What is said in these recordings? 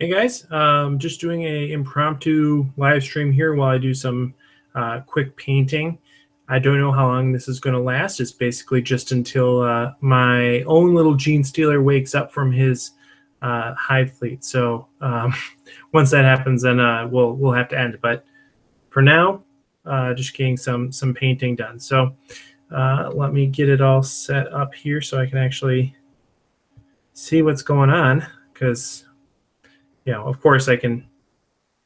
Hey guys, just doing a impromptu live stream here while I do some quick painting. I don't know how long this is going to last. It's basically just until my own little Genestealer wakes up from his hive fleet. So once that happens, then we'll have to end. But for now, just getting some painting done. So let me get it all set up here so I can actually see what's going on, because of course I can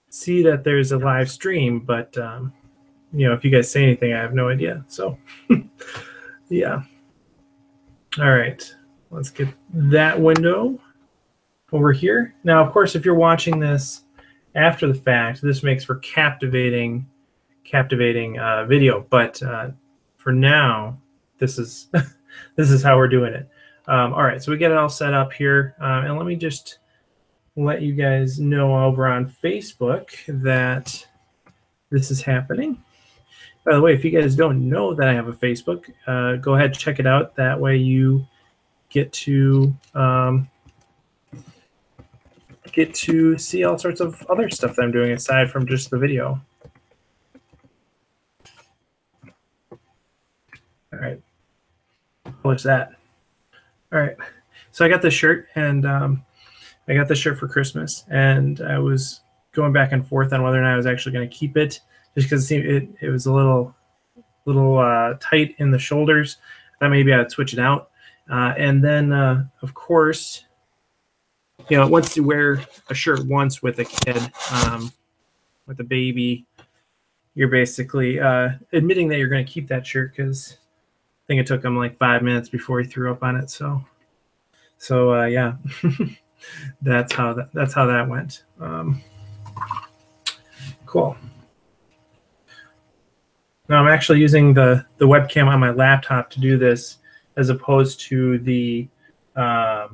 see that there's a live stream, but if you guys say anything, I have no idea. So yeah. All right, let's get that window over here. Now, of course, if you're watching this after the fact, this makes for captivating video. But for now, this is this is how we're doing it. All right, so we get it all set up here, and let me just let you guys know over on Facebook that this is happening. By the way, if you guys don't know that I have a Facebook, go ahead and check it out. That way you get to see all sorts of other stuff that I'm doing aside from just the video. All right, publish that. All right, so I got this shirt, and I got this shirt for Christmas, and I was going back and forth on whether or not I was actually going to keep it, just because it was a little tight in the shoulders. I thought maybe I'd switch it out. And then, of course, once you wear a shirt once with a kid, with a baby, you're basically admitting that you're going to keep that shirt, because I think it took him like 5 minutes before he threw up on it. So yeah. That's how that went. Cool. Now I'm actually using the webcam on my laptop to do this, as opposed to the as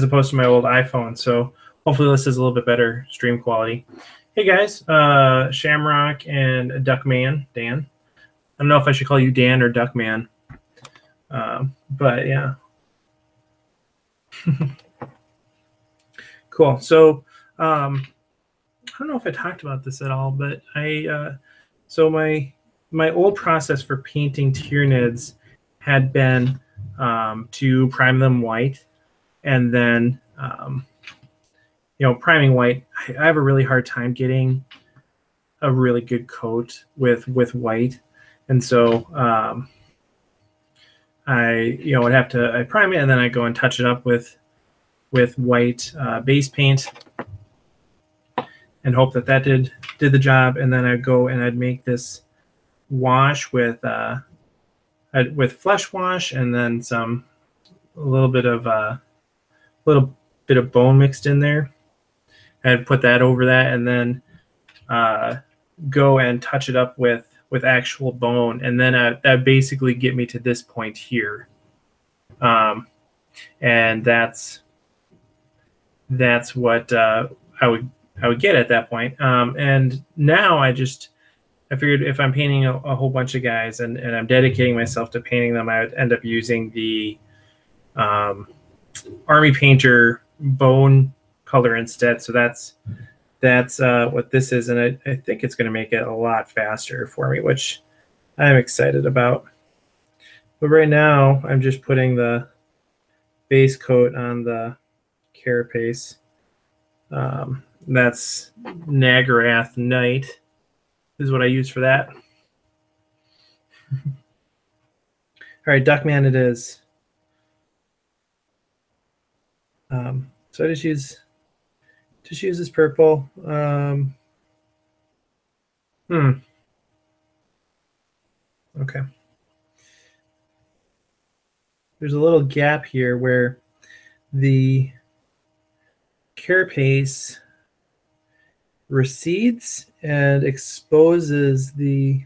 opposed to my old iPhone. So hopefully this is a little bit better stream quality. Hey guys, Shamrock and Duckman, Dan. I don't know if I should call you Dan or Duckman, but yeah. Cool. So I don't know if I talked about this at all, but so my old process for painting Tyranids had been to prime them white, and then priming white, I have a really hard time getting a really good coat with white, and so I would have to prime it, and then I go and touch it up with white base paint, and hope that did the job. And then I'd go and I'd make this wash with flesh wash, and then a little bit of bone mixed in there. I'd put that over that, and then go and touch it up with actual bone, and then that basically get me to this point here, and that's what I would get at that point. And now I figured if I'm painting a whole bunch of guys, and I'm dedicating myself to painting them, I would end up using the Army Painter bone color instead. So that's what this is, and I think it's going to make it a lot faster for me, which I'm excited about. But right now I'm just putting the base coat on the carapace. That's Nagarath Knight. This is what I use for that. All right, Duckman it is. So I just use this purple. Okay. There's a little gap here where the carapace recedes and exposes the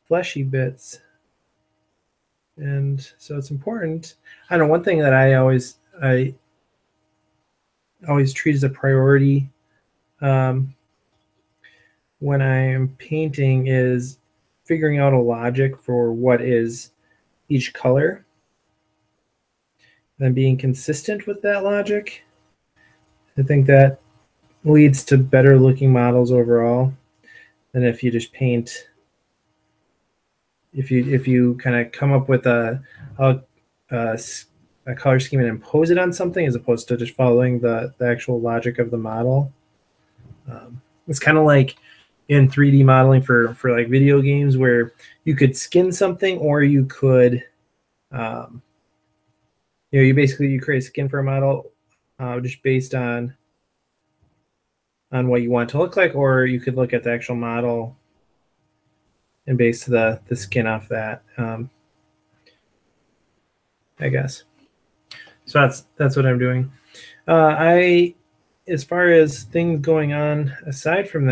fleshy bits, and so it's important. I don't know, one thing that I always treat as a priority when I am painting is figuring out a logic for what is each color, then being consistent with that logic, I think that leads to better looking models overall than if you just paint. If you kind of come up with a color scheme and impose it on something as opposed to just following the actual logic of the model. It's kind of like in 3D modeling for like video games where you could skin something or you could, you basically you create a skin for a model just based on what you want it to look like, or you could look at the actual model and base the skin off that. I guess. So that's what I'm doing. As far as things going on aside from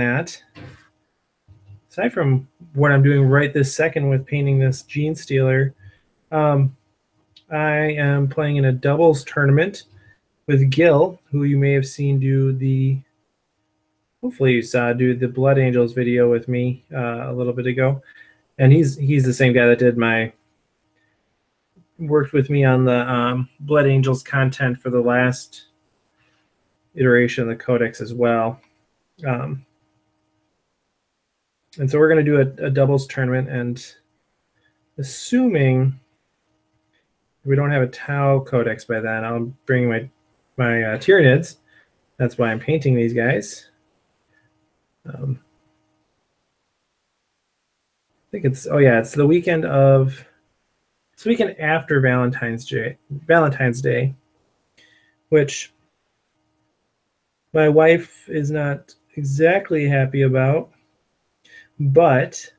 what I'm doing right this second with painting this Genestealer, I am playing in a doubles tournament with Gil, who you may have seen hopefully you saw do the Blood Angels video with me a little bit ago, and he's the same guy that worked with me on the Blood Angels content for the last iteration of the Codex as well. And so we're going to do a doubles tournament, and assuming we don't have a Tau Codex by then, I'll bring my Tyranids. That's why I'm painting these guys. I think it's the weekend after Valentine's Day, which my wife is not exactly happy about, but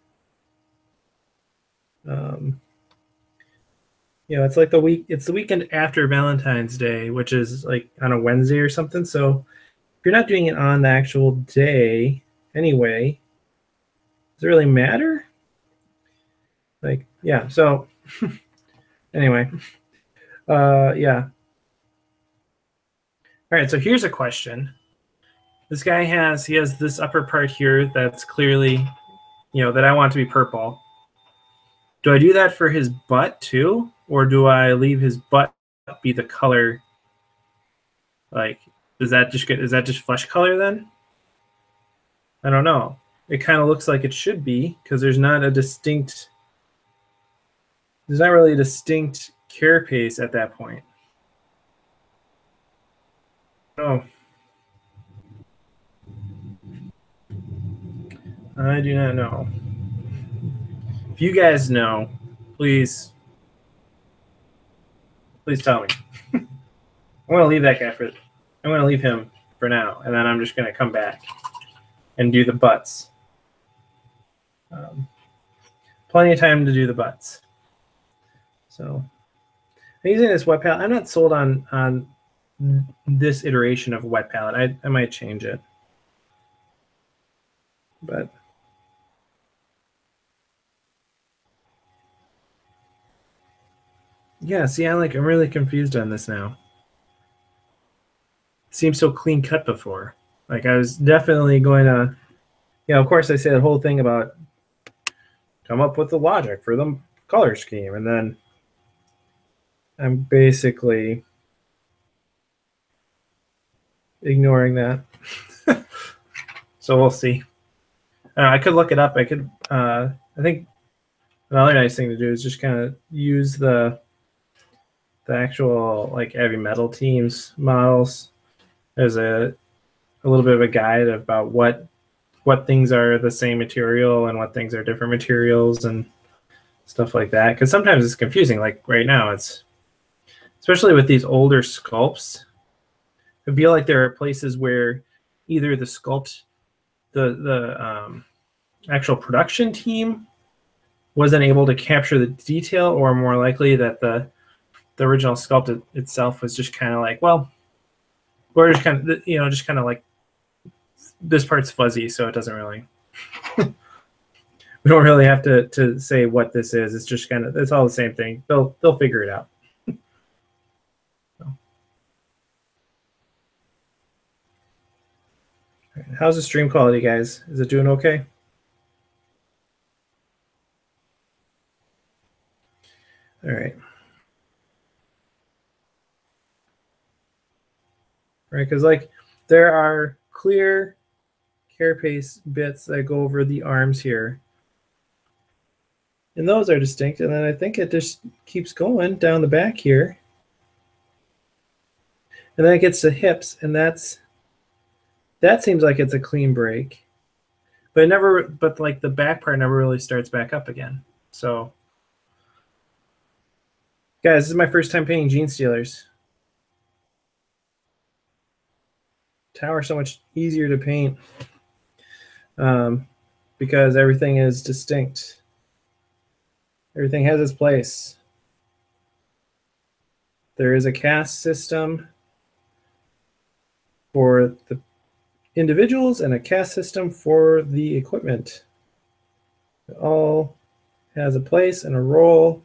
it's like it's the weekend after Valentine's Day, which is like on a Wednesday or something. So if you're not doing it on the actual day anyway, does it really matter? Like, yeah, so anyway, yeah. All right, so here's a question. This guy has this upper part here that's clearly, that I want to be purple. Do I do that for his butt too, or do I leave his butt be the color? Like, is that just flesh color then? I don't know. It kind of looks like it should be because there's not really a distinct carapace at that point. Oh, I do not know. If you guys know, please tell me. I'm going to leave that guy I'm going to leave him for now, and then I'm just going to come back and do the butts. Plenty of time to do the butts. So I'm using this wet palette. I'm not sold on this iteration of wet palette. I might change it, but yeah. See, I'm really confused on this now. It seems so clean cut before. Like I was definitely going to, of course I say the whole thing about come up with the logic for the color scheme, and then I'm basically ignoring that. So we'll see. I could look it up. I could. I think another nice thing to do is just kind of use the actual like heavy metal teams models as a little bit of a guide about what things are the same material and what things are different materials and stuff like that. Because sometimes it's confusing. Like right now, it's especially with these older sculpts. I feel like there are places where either the sculpt, the actual production team wasn't able to capture the detail, or more likely that the original sculpt itself was just kind of like, well, we're just kind of, just kind of like this part's fuzzy, so it doesn't really. We don't really have to say what this is. It's just kind of, it's all the same thing. They'll figure it out. So. How's the stream quality, guys? Is it doing okay? All right. Right, because like there are clear carapace bits that go over the arms here. And those are distinct. And then I think it just keeps going down the back here. And then it gets to hips, and that seems like it's a clean break. But like the back part never really starts back up again. So guys, this is my first time painting Genestealers. Tau are so much easier to paint because everything is distinct. Everything has its place. There is a caste system for the individuals and a caste system for the equipment. It all has a place and a role.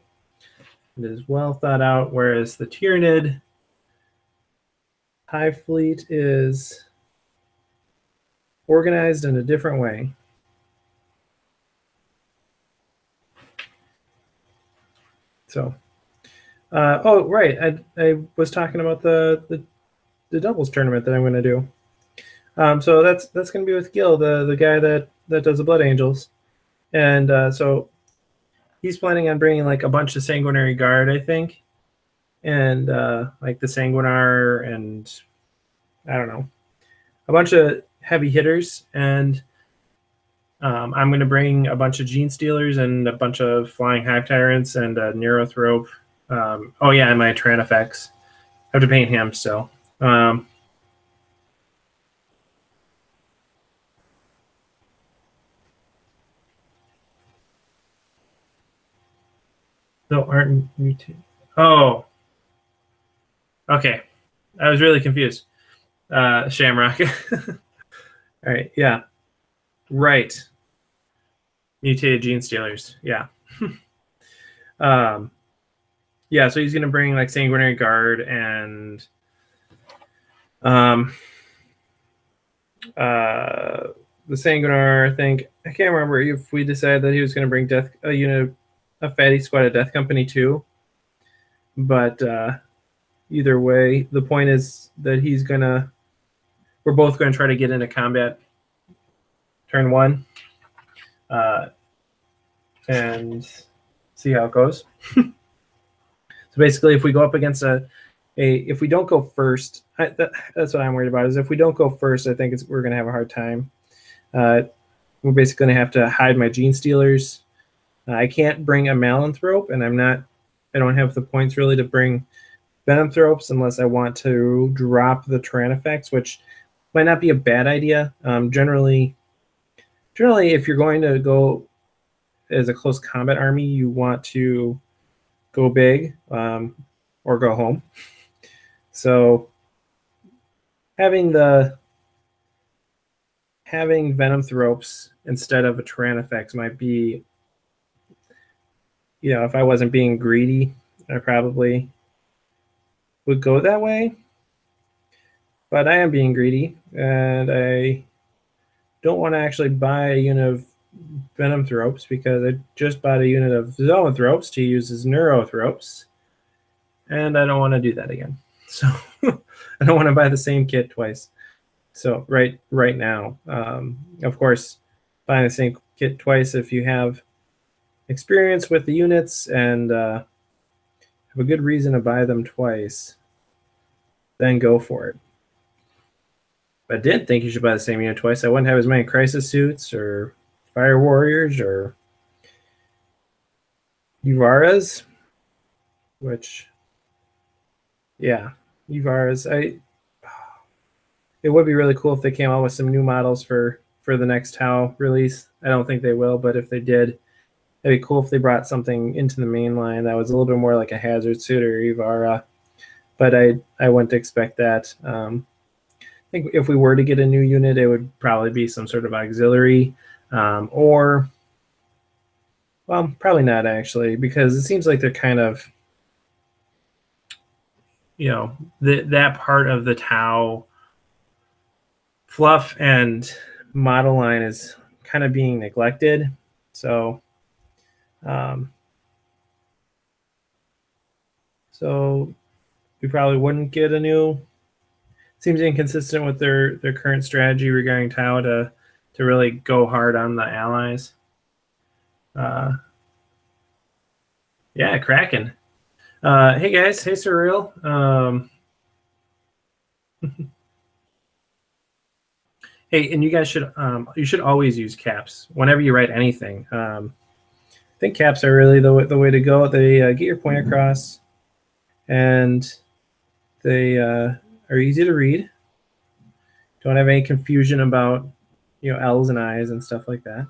It is well thought out, whereas the Tyranid Hive Fleet is organized in a different way. So, oh, right. I was talking about the doubles tournament that I'm going to do. So that's going to be with Gil, the guy that does the Blood Angels. And so he's planning on bringing like a bunch of Sanguinary Guard, I think. And like the Sanguinar and I don't know, a bunch of heavy hitters. And I'm going to bring a bunch of Genestealers and a bunch of Flying Hive Tyrants and a Neurothrope. Oh yeah, and my Tyrannifex. I have to paint him still. No, aren't mutated. Oh. Okay. I was really confused. Shamrock. All right, yeah. Right. Mutated Genestealers. Yeah. Yeah, so he's going to bring like Sanguinary Guard and the Sanguinar, I think. I can't remember if we decided that he was going to bring a unit, a fatty squad of Death Company too. But either way, the point is that we're both going to try to get into combat turn one and see how it goes. So basically, if we go up against if we don't go first, that's what I'm worried about, is if we don't go first, I think we're going to have a hard time. We're basically going to have to hide my Genestealers. I can't bring a Malanthrope, and I don't have the points really to bring Venomthropes unless I want to drop the Tyrannifex, which might not be a bad idea. Generally, if you're going to go as a close combat army, you want to go big or go home. So having Venomthropes instead of a Tyrannifex might be, if I wasn't being greedy, I probably would go that way. But I am being greedy, and I don't want to actually buy a unit of Venomthropes because I just bought a unit of Zoanthropes to use as Neurothropes, and I don't want to do that again. So I don't want to buy the same kit twice. So right now, of course, buying the same kit twice, if you have experience with the units and have a good reason to buy them twice, then go for it. If I didn't think you should buy the same unit twice, I wouldn't have as many Crisis Suits or Fire Warriors or Uvaras, which, yeah, Uvaras. It would be really cool if they came out with some new models for the next Tau release. I don't think they will, but if they did, it'd be cool if they brought something into the main line that was a little bit more like a Hazard Suit or Ivara. But I wouldn't expect that. I think if we were to get a new unit, it would probably be some sort of auxiliary, or, well, probably not actually, because it seems like they're kind of, that part of the Tau fluff and model line is kind of being neglected. So, so we probably wouldn't get a new seems inconsistent with their current strategy regarding Tau to really go hard on the allies. Yeah, Kraken. Hey guys, hey Surreal. Hey, and you guys should always use caps whenever you write anything. I think caps are really the way to go. They get your point across, and they are easy to read. Don't have any confusion about L's and I's and stuff like that.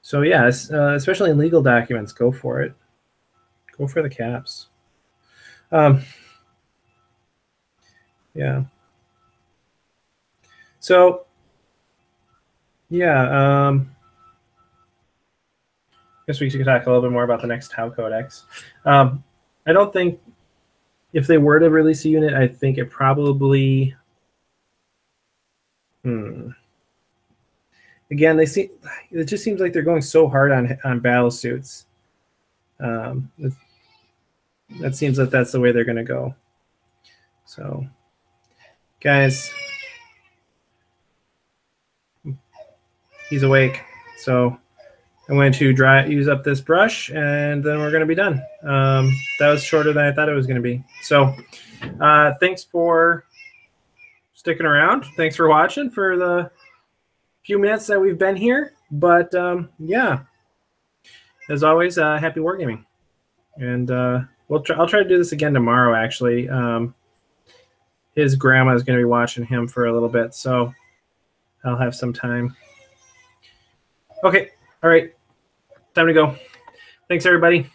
So yes, especially in legal documents, go for it. Go for the caps. Yeah. So yeah, I guess we could talk a little bit more about the next Tau Codex. I don't think if they were to release a unit, I think it probably. Again, it just seems like they're going so hard on battle suits. That seems that that's the way they're going to go. So, guys, he's awake. So I'm going to use up this brush, and then we're going to be done. That was shorter than I thought it was going to be. So thanks for sticking around. Thanks for watching for the few minutes that we've been here. But yeah, as always, happy wargaming. And I'll try to do this again tomorrow, actually. His grandma is going to be watching him for a little bit, so I'll have some time. Okay. All right. Time to go. Thanks, everybody.